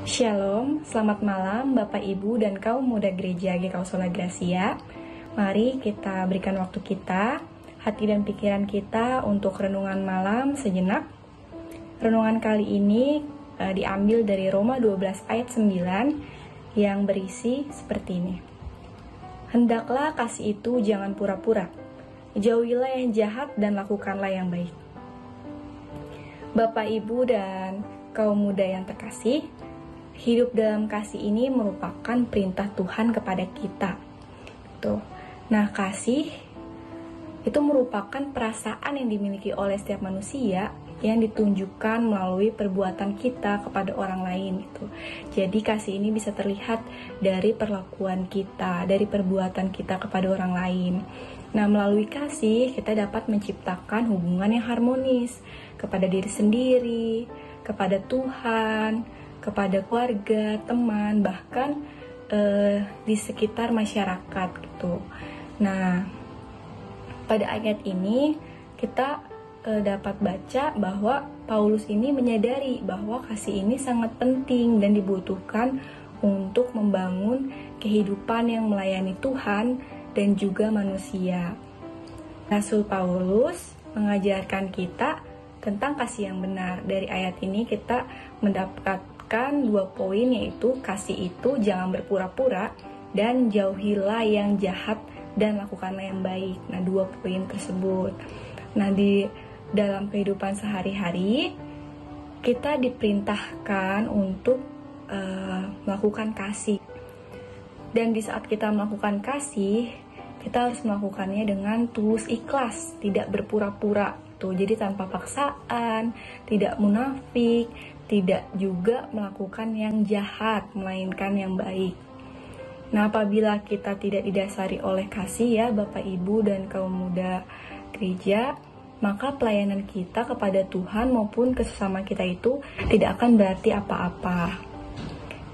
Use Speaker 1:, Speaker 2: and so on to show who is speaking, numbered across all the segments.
Speaker 1: Shalom, selamat malam Bapak Ibu dan kaum muda gereja GKU Sola Gracia. Mari kita berikan waktu kita, hati dan pikiran kita untuk renungan malam sejenak. Renungan kali ini diambil dari Roma 12 ayat 9 yang berisi seperti ini. Hendaklah kasih itu jangan pura-pura, jauhilah yang jahat dan lakukanlah yang baik. Bapak Ibu dan kaum muda yang terkasih, hidup dalam kasih ini merupakan perintah Tuhan kepada kita. Tuh. Nah, kasih itu merupakan perasaan yang dimiliki oleh setiap manusia yang ditunjukkan melalui perbuatan kita kepada orang lain gitu. Jadi kasih ini bisa terlihat dari perlakuan kita, dari perbuatan kita kepada orang lain. Nah, melalui kasih kita dapat menciptakan hubungan yang harmonis kepada diri sendiri, kepada Tuhan, kepada keluarga, teman, bahkan di sekitar masyarakat gitu. Nah, pada ayat ini kita dapat baca bahwa Paulus ini menyadari bahwa kasih ini sangat penting dan dibutuhkan untuk membangun kehidupan yang melayani Tuhan dan juga manusia. Rasul Paulus mengajarkan kita tentang kasih yang benar. Dari ayat ini kita mendapatkan dua poin, yaitu kasih itu jangan berpura-pura dan jauhilah yang jahat dan lakukanlah yang baik. Nah, dua poin tersebut. Nah, di dalam kehidupan sehari-hari kita diperintahkan untuk melakukan kasih. Dan di saat kita melakukan kasih, kita harus melakukannya dengan tulus ikhlas, tidak berpura-pura. Jadi tanpa paksaan, tidak munafik, tidak juga melakukan yang jahat, melainkan yang baik. Nah, apabila kita tidak didasari oleh kasih ya Bapak Ibu dan kaum muda gereja, maka pelayanan kita kepada Tuhan maupun ke sesama kita itu tidak akan berarti apa-apa.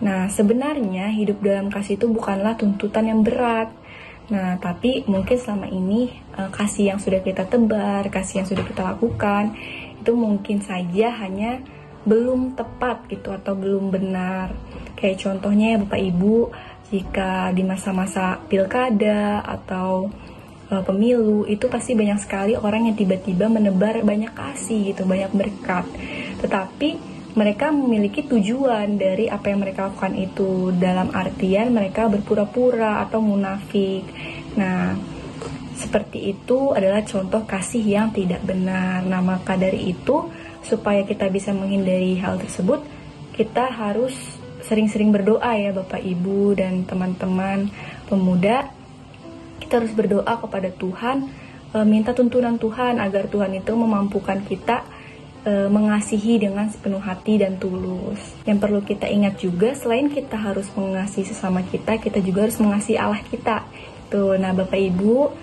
Speaker 1: Nah, sebenarnya hidup dalam kasih itu bukanlah tuntutan yang berat. Nah, tapi mungkin selama ini kasih yang sudah kita tebar, kasih yang sudah kita lakukan, itu mungkin saja hanya belum tepat gitu atau belum benar. Kayak contohnya ya Bapak Ibu, jika di masa-masa pilkada atau pemilu, itu pasti banyak sekali orang yang tiba-tiba menebar banyak kasih gitu, banyak berkat. Tetapi mereka memiliki tujuan dari apa yang mereka lakukan itu, dalam artian mereka berpura-pura atau munafik. Nah, seperti itu adalah contoh kasih yang tidak benar. Nah, maka dari itu, supaya kita bisa menghindari hal tersebut, kita harus sering-sering berdoa ya Bapak Ibu dan teman-teman pemuda. Kita harus berdoa kepada Tuhan, minta tuntunan Tuhan agar Tuhan itu memampukan kita mengasihi dengan sepenuh hati dan tulus. Yang perlu kita ingat juga, selain kita harus mengasihi sesama kita juga harus mengasihi Allah kita. Tuh, nah Bapak Ibu,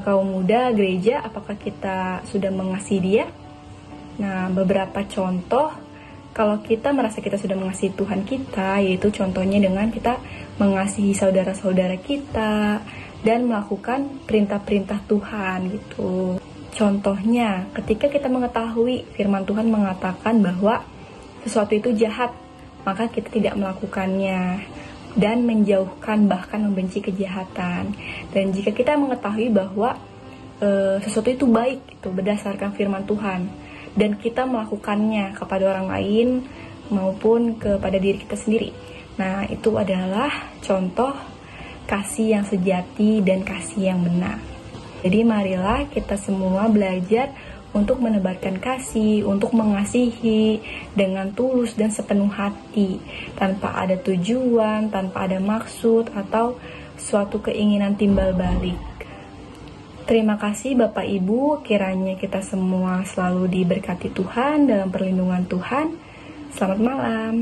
Speaker 1: kaum muda gereja, apakah kita sudah mengasihi Dia? Nah, beberapa contoh kalau kita merasa kita sudah mengasihi Tuhan kita, yaitu contohnya dengan kita mengasihi saudara-saudara kita dan melakukan perintah-perintah Tuhan gitu. Contohnya, ketika kita mengetahui firman Tuhan mengatakan bahwa sesuatu itu jahat, maka kita tidak melakukannya dan menjauhkan, bahkan membenci kejahatan. Dan jika kita mengetahui bahwa sesuatu itu baik, itu berdasarkan firman Tuhan, dan kita melakukannya kepada orang lain maupun kepada diri kita sendiri, nah itu adalah contoh kasih yang sejati dan kasih yang benar. Jadi marilah kita semua belajar untuk menebarkan kasih, untuk mengasihi dengan tulus dan sepenuh hati, tanpa ada tujuan, tanpa ada maksud atau suatu keinginan timbal balik. Terima kasih Bapak Ibu, kiranya kita semua selalu diberkati Tuhan dalam perlindungan Tuhan. Selamat malam.